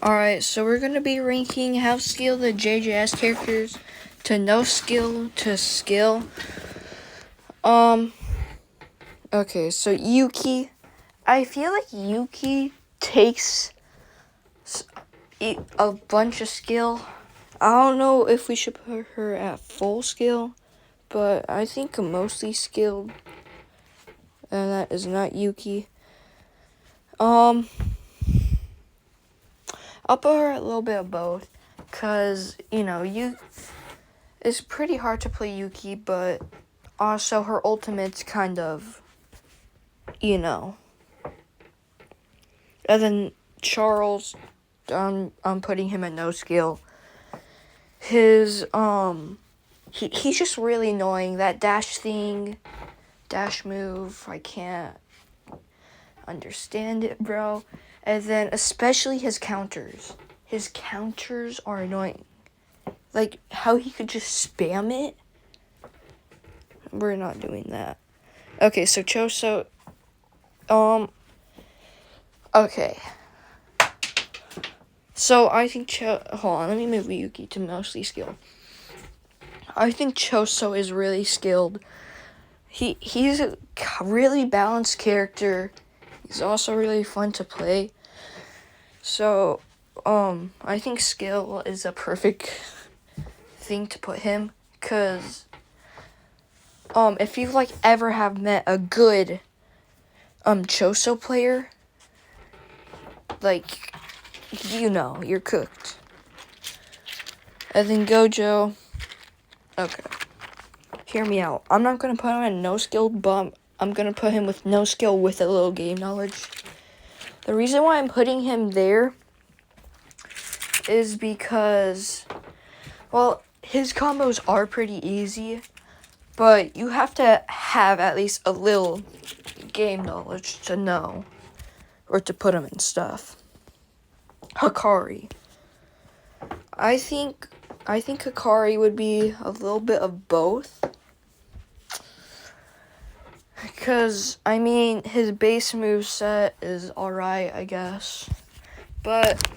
Alright, so we're going to be ranking how skilled the JJS characters to no skill to skill. Okay, so Yuki. I feel like Yuki takes a bunch of skill. I don't know if we should put her at full skill, but I think mostly skilled. And that is not Yuki. I'll put her at a little bit of both. Because, it's pretty hard to play Yuki, but also her ultimate's kind of, And then Charles, I'm putting him at no skill. His, he's just really annoying. That dash move, I can't understand it, bro. And then especially his counters. His counters are annoying. Like, how he could just spam it. We're not doing that. Okay, so Choso, okay. So I think hold on, let me move Yuki to mostly skilled. I think Choso is really skilled. He's a really balanced character. He's also really fun to play. So, I think skill is a perfect thing to put him, cause if you ever have met a good Choso player, you're cooked. And then Gojo. Okay. Hear me out. I'm not gonna put him at no skill, but I'm gonna put him with no skill with a little game knowledge. The reason why I'm putting him there is because, well, his combos are pretty easy, but you have to have at least a little game knowledge to know or to put him in stuff. Hikari. I think Hikari would be a little bit of both. Because, his base moveset is alright, I guess. But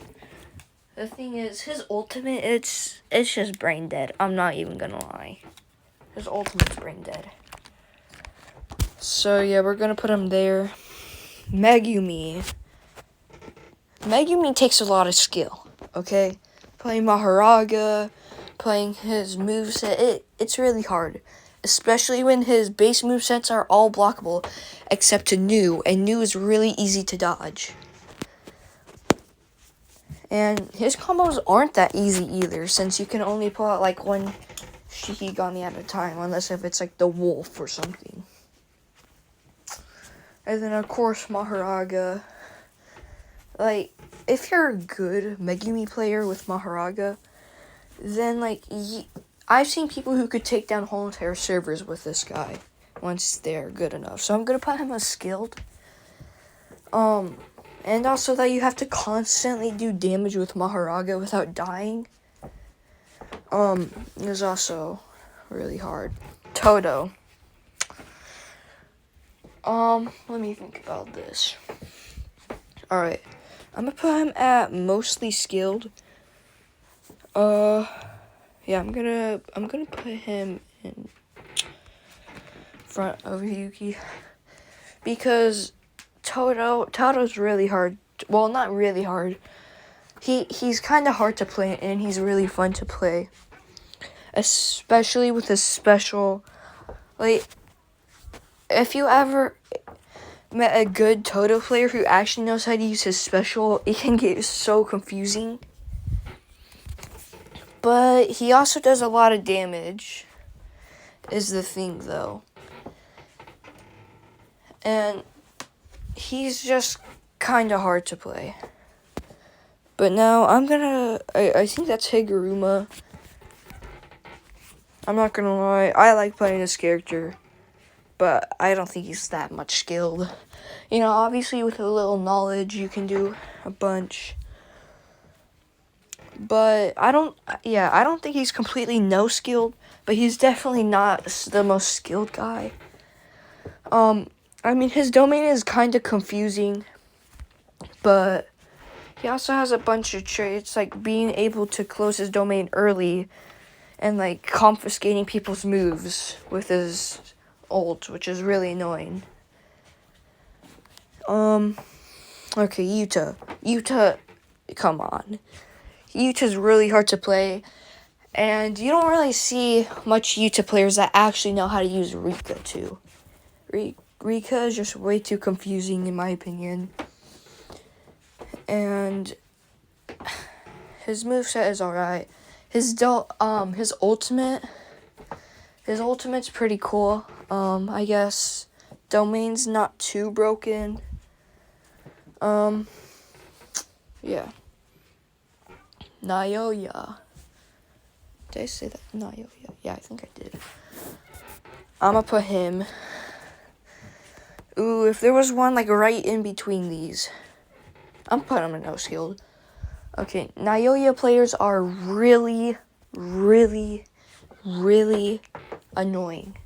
the thing is, his ultimate, it's just brain dead. I'm not even gonna lie. His ultimate's brain dead. So, yeah, we're gonna put him there. Megumi. Megumi takes a lot of skill, okay? Playing Mahoraga, playing his moveset, it's really hard. Especially when his base movesets are all blockable, except to Nu, and Nu is really easy to dodge. And his combos aren't that easy either, since you can only pull out one Shikigami at a time, unless if it's the wolf or something. And then of course Mahoraga. If you're a good Megumi player with Mahoraga, then I've seen people who could take down whole entire servers with this guy once they're good enough. So I'm gonna put him as skilled. And also that you have to constantly do damage with Mahoraga without dying. Is also really hard. Todo. Let me think about this. Alright. I'm gonna put him at mostly skilled. Yeah, I'm gonna put him in front of Yuki because Todo's really hard. Well, not really hard. He's kind of hard to play, and he's really fun to play, especially with his special. If you ever met a good Todo player who actually knows how to use his special, it can get so confusing. But he also does a lot of damage, is the thing, though. And he's just kind of hard to play. But now I think that's Higuruma. I'm not gonna lie, I like playing this character, but I don't think he's that much skilled. Obviously with a little knowledge, you can do a bunch. But I don't think he's completely no skilled, but he's definitely not the most skilled guy. His domain is kind of confusing, but He also has a bunch of traits, like being able to close his domain early and, like, confiscating people's moves with his ult, which is really annoying. Okay, Yuta. Yuta, come on. Yuta's really hard to play, and you don't really see much Yuta players that actually know how to use Rika, too. Rika is just way too confusing, in my opinion. And his moveset is alright. His ultimate's pretty cool. I guess domain's not too broken. Yeah. Naoya. Did I say that? Naoya. Yeah, I think I did. I'ma put him. Ooh, if there was one, like, right in between these. I'm putting him in no skilled. Okay, Naoya players are really, really, really annoying.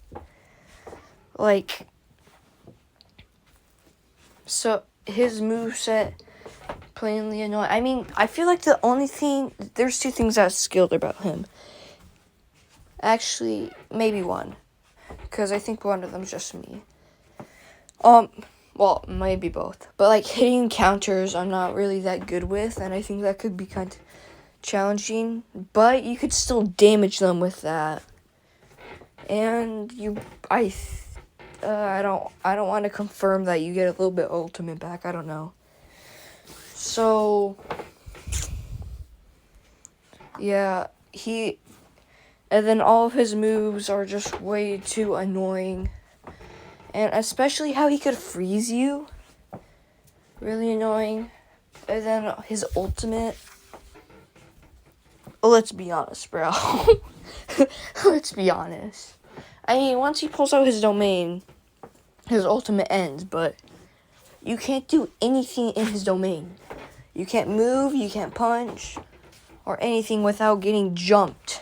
Like, so his moveset, plainly annoying. I mean, I feel like there's two things that's skilled about him. Actually, maybe one. Because I think one of them's just me. Well, maybe both. But, like, hitting counters I'm not really that good with, and I think that could be kind of challenging. But you could still damage them with that. And I don't want to confirm that you get a little bit ultimate back. I don't know. So, yeah, and then all of his moves are just way too annoying. And especially how he could freeze you. Really annoying. And then his ultimate. Let's be honest, bro. Let's be honest. I mean, once he pulls out his domain, his ultimate ends, but you can't do anything in his domain. You can't move, you can't punch, or anything without getting jumped.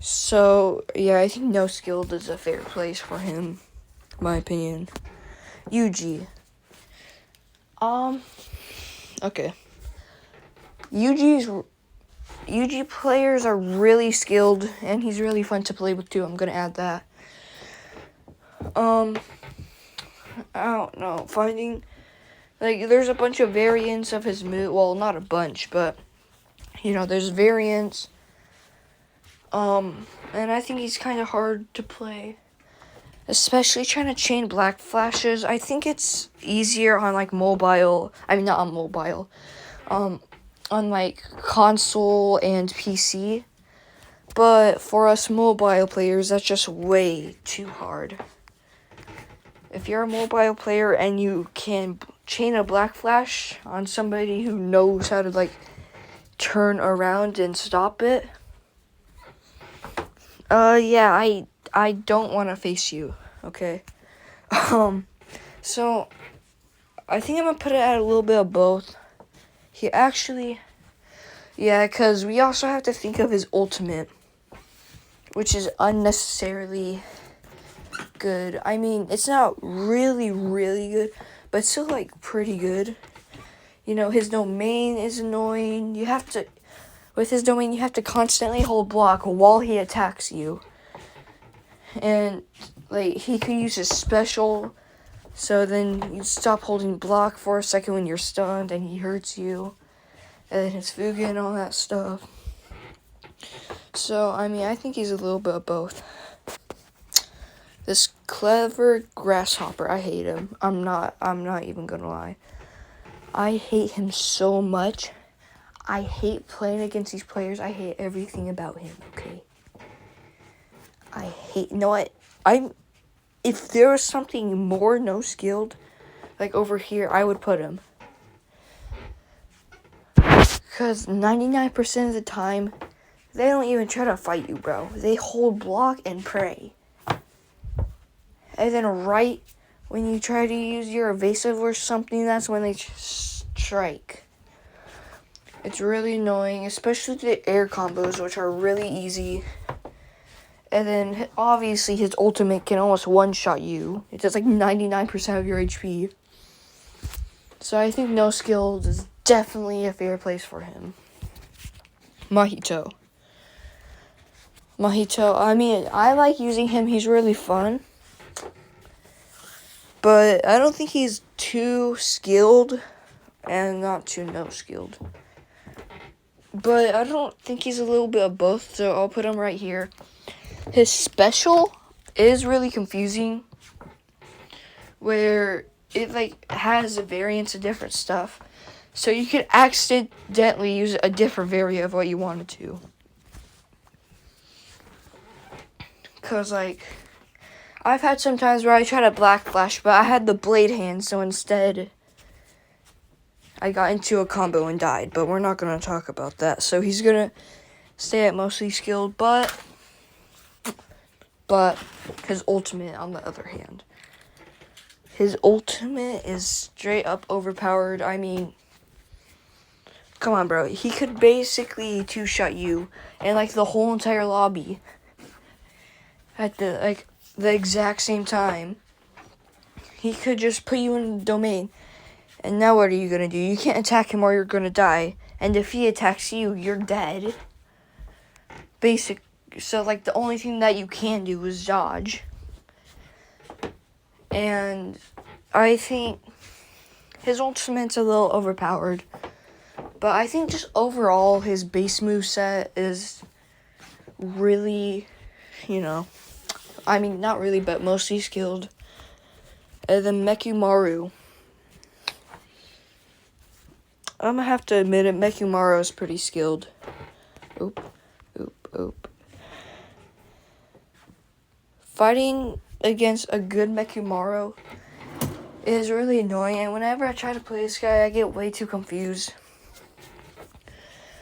So, yeah, I think no skilled is a fair place for him, in my opinion. Yuji. Okay. Yuji players are really skilled, and he's really fun to play with, too. I'm gonna add that. I don't know, there's a bunch of variants of his move. Well, not a bunch, but, there's variants. And I think he's kind of hard to play. Especially trying to chain black flashes. I think it's easier on, like, mobile. I mean, not on mobile. On, like, console and PC. But for us mobile players, that's just way too hard. If you're a mobile player and you can chain a black flash on somebody who knows how to, like, turn around and stop it, yeah, I don't want to face you, okay? So, I think I'm gonna put it at a little bit of both. Because we also have to think of his ultimate, which is unnecessarily good. I mean, it's not really, really good, but it's still, like, pretty good. His domain is annoying. With his domain, you have to constantly hold block while he attacks you. And, like, he could use his special, so then you stop holding block for a second when you're stunned and he hurts you. And then his Fuga and all that stuff. So, I mean, I think he's a little bit of both. This clever grasshopper, I hate him. I'm not even gonna lie. I hate him so much. I hate playing against these players. I hate everything about him, okay? If there was something more no-skilled, like over here, I would put him. Because 99% of the time, they don't even try to fight you, bro. They hold block and pray. And then right when you try to use your evasive or something, that's when they strike. It's really annoying, especially the air combos, which are really easy. And then, obviously, his ultimate can almost one-shot you. It does, like, 99% of your HP. So I think no skill is definitely a fair place for him. Mahito. I mean, I like using him. He's really fun. But I don't think he's too skilled and not too no skilled. But I don't think he's a little bit of both, so I'll put him right here. His special is really confusing, where it like has a variance of different stuff. So you could accidentally use a different variant of what you wanted to. Cause like I've had some times where I tried a Black Flash, but I had the blade hand, so instead I got into a combo and died. But we're not gonna talk about that. So he's gonna stay at mostly skilled, but his ultimate, on the other hand, his ultimate is straight up overpowered. I mean, come on, bro. He could basically two-shot you and like the whole entire lobby at the exact same time. He could just put you in the domain. And now what are you gonna do? You can't attack him or you're gonna die. And if he attacks you, you're dead. So like the only thing that you can do is dodge. And I think his ultimate's a little overpowered. But I think just overall his base moveset is really, I mean, not really, but mostly skilled. And then Mechamaru. I'm gonna have to admit it, Mechamaru is pretty skilled. Oop. Fighting against a good Mechamaru is really annoying, and whenever I try to play this guy, I get way too confused.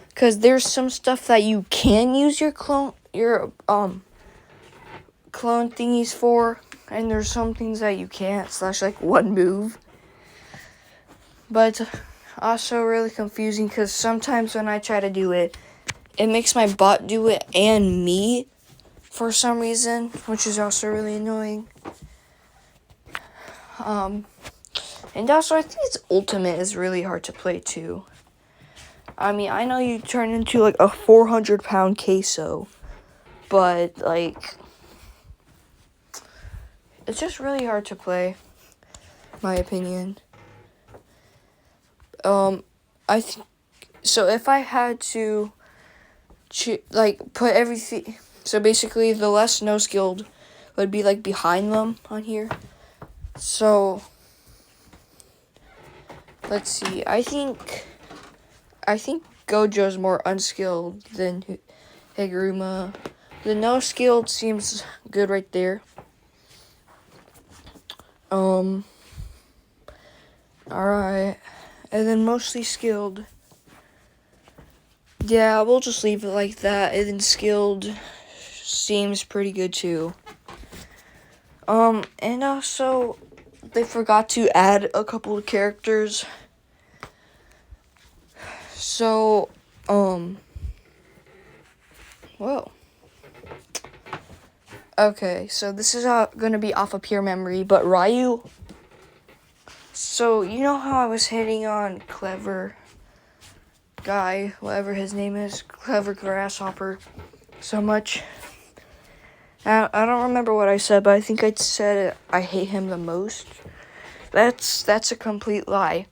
Because there's some stuff that you can use your clone thingies for, and there's some things that you can't, / like one move. But it's also really confusing because sometimes when I try to do it, it makes my bot do it and me for some reason, which is also really annoying. And also I think its ultimate is really hard to play too. I mean, I know you turn into like a 400-pound queso, but like it's just really hard to play, my opinion. I think so. If I had to put everything, so basically the less no skilled would be like behind them on here. So let's see. I think Gojo's more unskilled than Higuruma. The no skilled seems good right there. Alright. And then mostly skilled. Yeah, we'll just leave it like that. And then skilled seems pretty good too. And also they forgot to add a couple of characters. So, whoa. Okay, so this is gonna be off of pure memory, but Ryu. So, you know how I was hitting on Clever Guy, whatever his name is, Clever Grasshopper, so much? I don't remember what I said, but I think I said I hate him the most. That's a complete lie.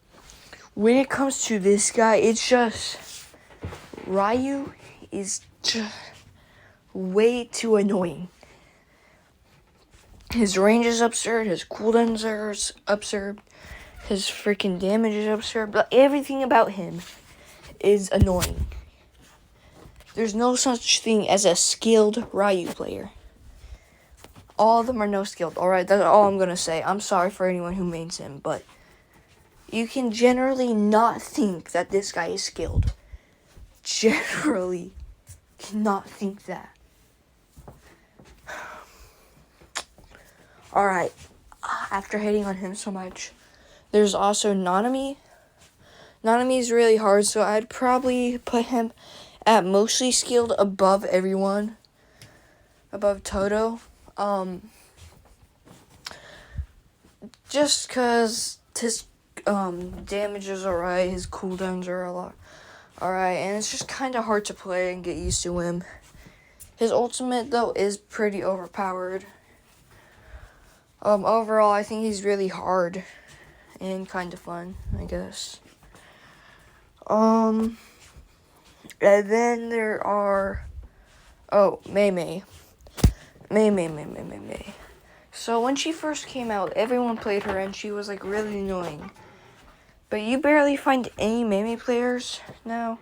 When it comes to this guy, it's just Ryu is just way too annoying. His range is absurd, his cooldowns are absurd, his freaking damage is absurd, but everything about him is annoying. There's no such thing as a skilled Ryu player. All of them are no skilled. Alright, that's all I'm gonna say. I'm sorry for anyone who mains him, but you can generally not think that this guy is skilled. Generally cannot think that. Alright, after hating on him so much, there's also Nanami. Nanami is really hard, so I'd probably put him at mostly skilled above everyone. Above Todo. Just because his damage is alright. His cooldowns are a lot alright, and it's just kind of hard to play and get used to him. His ultimate, though, is pretty overpowered. Overall, I think he's really hard and kind of fun, I guess. And then there are, Mei Mei. So when she first came out, everyone played her, and she was, like, really annoying. But you barely find any Mei Mei players now.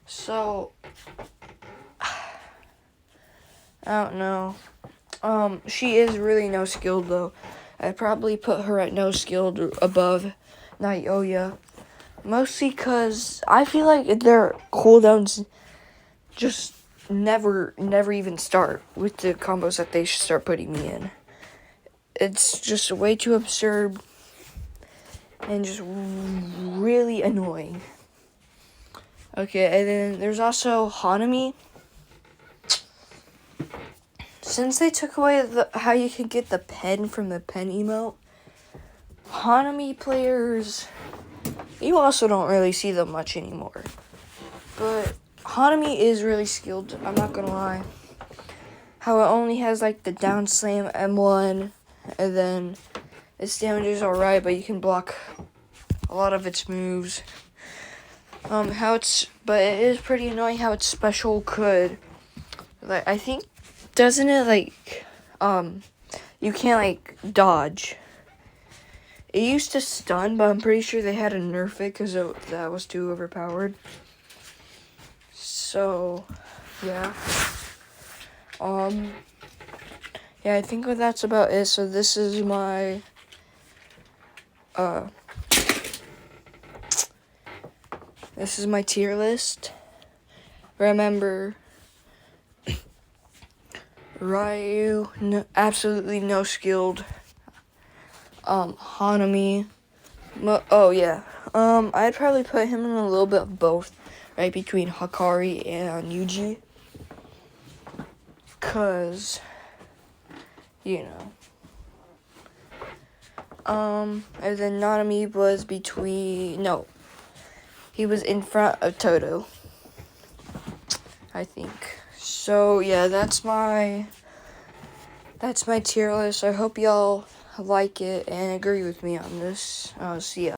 So, I don't know. She is really no skilled though. I'd probably put her at no skilled above Naoya. Mostly because I feel like their cooldowns just never even start with the combos that they should start putting me in. It's just way too absurd and just really annoying. Okay, and then there's also Hanami. Since they took away how you could get the pen from the pen emote, Hanami players, you also don't really see them much anymore. But Hanami is really skilled, I'm not gonna lie. How it only has like the down slam M1, and then its damage is alright, but you can block a lot of its moves. But it is pretty annoying how its special could, like, I think, doesn't it, like, you can't, like, dodge. It used to stun, but I'm pretty sure they had to nerf it because that was too overpowered. So, yeah. Yeah, I think that's about it. So this is my, tier list. Remember, Ryu, absolutely no skilled. Hanami. I'd probably put him in a little bit of both, right between Hakari and Yuji. Cause, you know. And then Nanami was he was in front of Toto, I think. So yeah, that's my tier list. I hope y'all like it and agree with me on this. See ya.